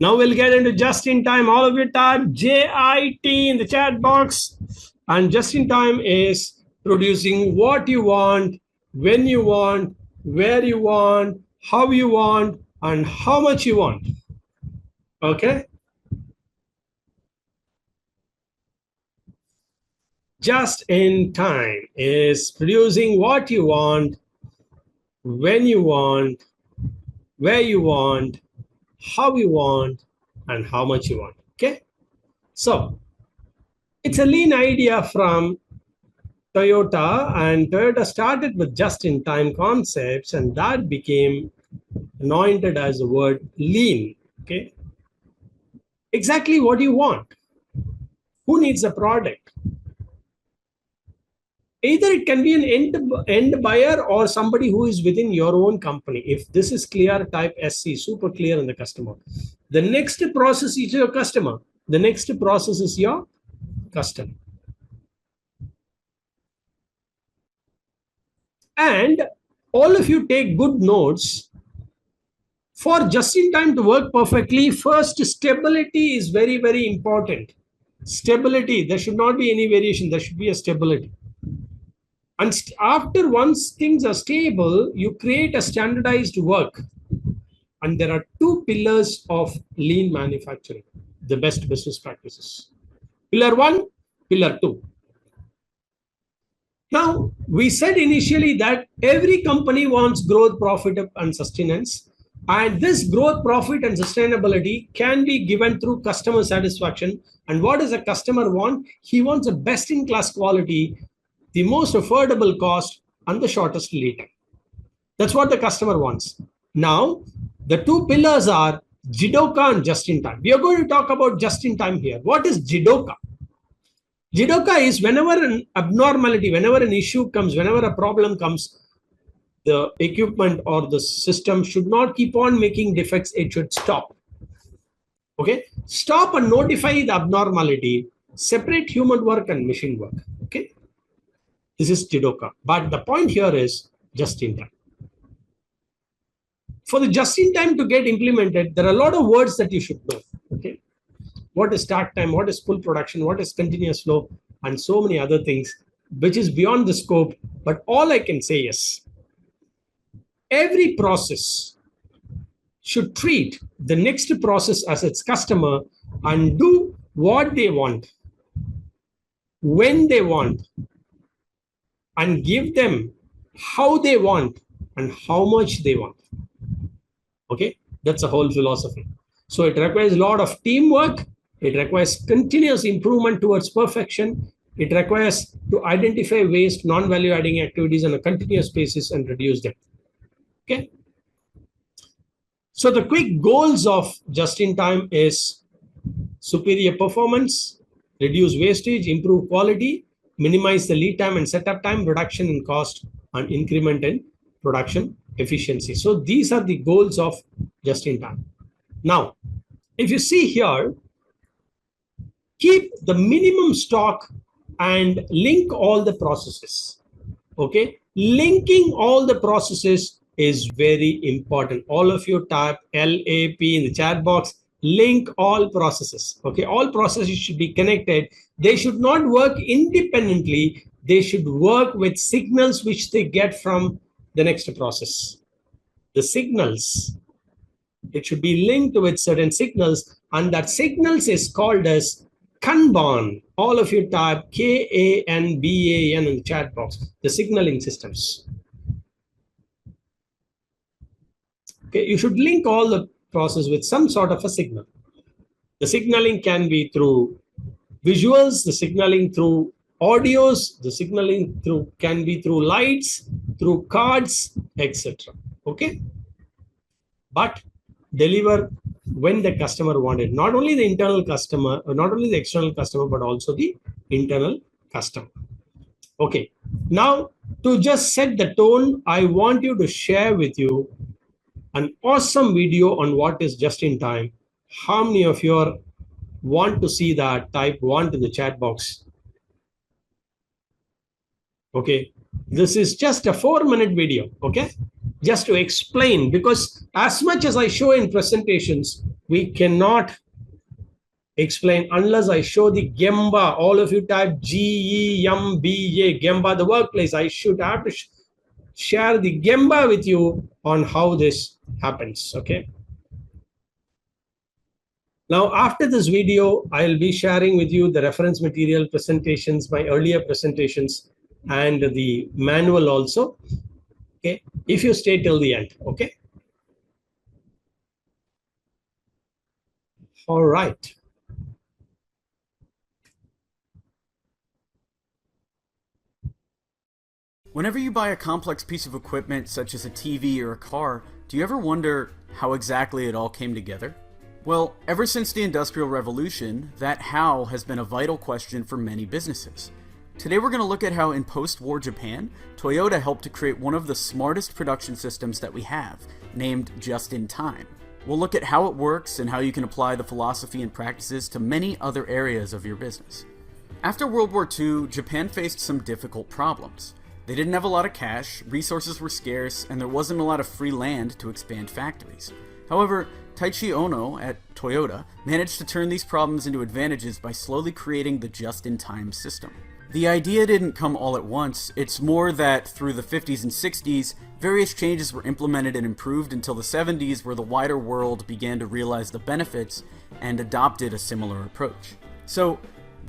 Now we'll get into just in time. All of you type JIT in the chat box. And just in time is producing what you want, when you want, where you want, how you want, and how much you want. Okay? Just in time is producing what you want, when you want, where you want, how you want, and how much you want. Okay? So it's a lean idea from Toyota, and Toyota started with just-in-time concepts, and that became anointed as the word lean. Okay, exactly what you want. Who needs a product? Either it can be an end buyer or somebody who is within your own company. If this is clear, type SC, super clear in the customer. The next process is your customer. The next process is your customer. And all of you take good notes. For just in time to work perfectly, first stability is very, very important. Stability, there should not be any variation, there should be a stability. And after once things are stable, you create a standardized work. And there are two pillars of lean manufacturing, the best business practices. Pillar one, pillar two. Now, we said initially that every company wants growth, profit, and sustenance. And this growth, profit, and sustainability can be given through customer satisfaction. And what does a customer want? He wants a best-in-class quality, the most affordable cost, and the shortest lead time. That's what the customer wants. Now, the two pillars are Jidoka and just-in-time. We are going to talk about just-in-time here. What is Jidoka? Jidoka is whenever an abnormality, whenever an issue comes, whenever a problem comes, the equipment or the system should not keep on making defects. It should stop. Okay, stop and notify the abnormality. Separate human work and machine work. Okay, this is Jidoka. But the point here is just in time. For the just in time to get implemented, there are a lot of words that you should know. Okay, what is start time, what is full production, what is continuous flow, and so many other things, which is beyond the scope. But all I can say is every process should treat the next process as its customer and do what they want, when they want, and give them how they want and how much they want. Okay, that's a whole philosophy. So it requires a lot of teamwork. It requires continuous improvement towards perfection. It requires to identify waste, non-value adding activities on a continuous basis and reduce them. Okay. So the quick goals of just in time is superior performance, reduce wastage, improve quality, minimize the lead time and setup time, reduction in cost, and increment in production efficiency. So these are the goals of just in time. Now, if you see here, keep the minimum stock and link all the processes. Okay, linking all the processes is very important. All of you type LAP in the chat box. Link all processes. Okay, all processes should be connected. They should not work independently. They should work with signals which they get from the next process. The signals, it should be linked with certain signals, and that signals is called as Kanban. All of you type Kanban in the chat box. The signaling systems. Okay, you should link all the process with some sort of a signal. The signaling can be through visuals, the signaling through audios, the signaling can be through lights, through cards, etc. Okay, but deliver when the customer wanted. Not only the internal customer, not only the external customer, but also the internal customer. Okay, now to just set the tone, I want you to share with you an awesome video on what is just in time. How many of you want to see that? Type 1 to the chat box. Okay, this is just a 4-minute video. Okay, just to explain, because as much as I show in presentations, we cannot explain unless I show the Gemba. All of you type Gemba, Gemba, the workplace. I should have to share the Gemba with you on how this happens. Okay. Now, after this video, I'll be sharing with you the reference material presentations, my earlier presentations, and the manual also. Okay, if you stay till the end. Okay. All right. Whenever you buy a complex piece of equipment, such as a TV or a car, do you ever wonder how exactly it all came together? Well, ever since the Industrial Revolution, that how has been a vital question for many businesses. Today we're going to look at how in post-war Japan, Toyota helped to create one of the smartest production systems that we have, named Just-in-Time. We'll look at how it works and how you can apply the philosophy and practices to many other areas of your business. After World War II, Japan faced some difficult problems. They didn't have a lot of cash, resources were scarce, and there wasn't a lot of free land to expand factories. However, Taiichi Ohno at Toyota managed to turn these problems into advantages by slowly creating the just-in-time system. The idea didn't come all at once, it's more that through the 50s and 60s, various changes were implemented and improved until the 70s, where the wider world began to realize the benefits and adopted a similar approach. So,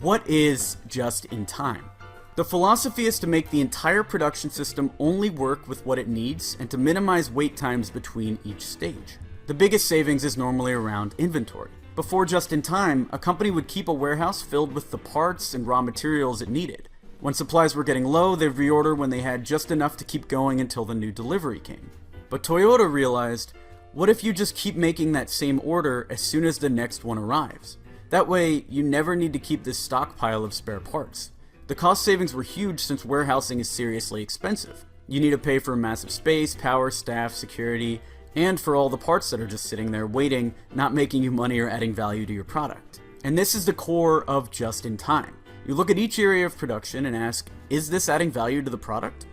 what is just-in-time? The philosophy is to make the entire production system only work with what it needs and to minimize wait times between each stage. The biggest savings is normally around inventory. Before just-in-time, a company would keep a warehouse filled with the parts and raw materials it needed. When supplies were getting low, they'd reorder when they had just enough to keep going until the new delivery came. But Toyota realized, what if you just keep making that same order as soon as the next one arrives? That way, you never need to keep this stockpile of spare parts. The cost savings were huge since warehousing is seriously expensive. You need to pay for massive space, power, staff, security, and for all the parts that are just sitting there waiting, not making you money or adding value to your product. And this is the core of just-in-time. You look at each area of production and ask, is this adding value to the product?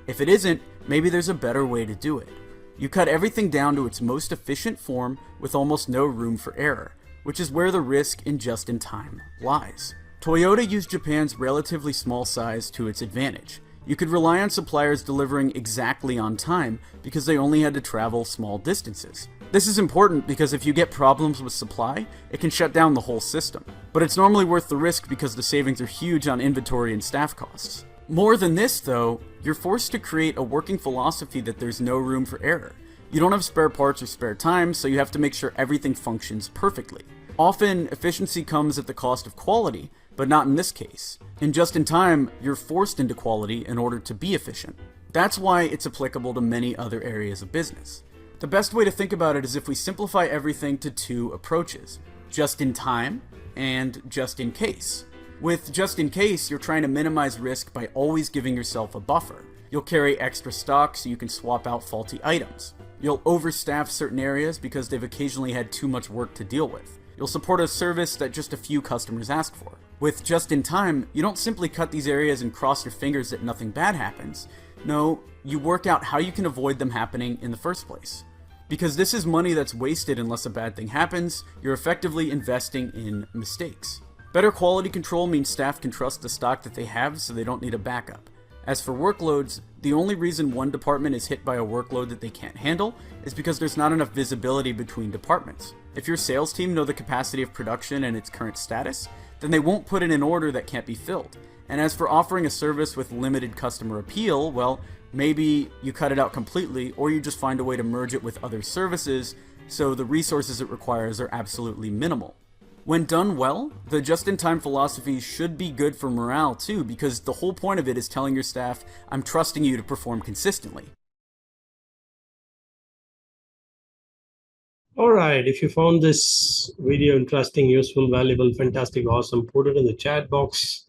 If it isn't, maybe there's a better way to do it. You cut everything down to its most efficient form with almost no room for error, which is where the risk in just-in-time lies. Toyota used Japan's relatively small size to its advantage. You could rely on suppliers delivering exactly on time because they only had to travel small distances. This is important because if you get problems with supply, it can shut down the whole system. But it's normally worth the risk because the savings are huge on inventory and staff costs. More than this though, you're forced to create a working philosophy that there's no room for error. You don't have spare parts or spare time, so you have to make sure everything functions perfectly. Often, efficiency comes at the cost of quality, but not in this case. In just-in-time, you're forced into quality in order to be efficient. That's why it's applicable to many other areas of business. The best way to think about it is if we simplify everything to two approaches: just-in-time and just-in-case. With just-in-case, you're trying to minimize risk by always giving yourself a buffer. You'll carry extra stock so you can swap out faulty items. You'll overstaff certain areas because they've occasionally had too much work to deal with. You'll support a service that just a few customers ask for. With just-in-time, you don't simply cut these areas and cross your fingers that nothing bad happens. No, you work out how you can avoid them happening in the first place. Because this is money that's wasted unless a bad thing happens, you're effectively investing in mistakes. Better quality control means staff can trust the stock that they have so they don't need a backup. As for workloads, the only reason one department is hit by a workload that they can't handle is because there's not enough visibility between departments. If your sales team know the capacity of production and its current status, then they won't put in an order that can't be filled. And as for offering a service with limited customer appeal, well, maybe you cut it out completely, or you just find a way to merge it with other services so the resources it requires are absolutely minimal. When done well, the just-in-time philosophy should be good for morale too, because the whole point of it is telling your staff, I'm trusting you to perform consistently. All right, if you found this video interesting, useful, valuable, fantastic, awesome, put it in the chat box.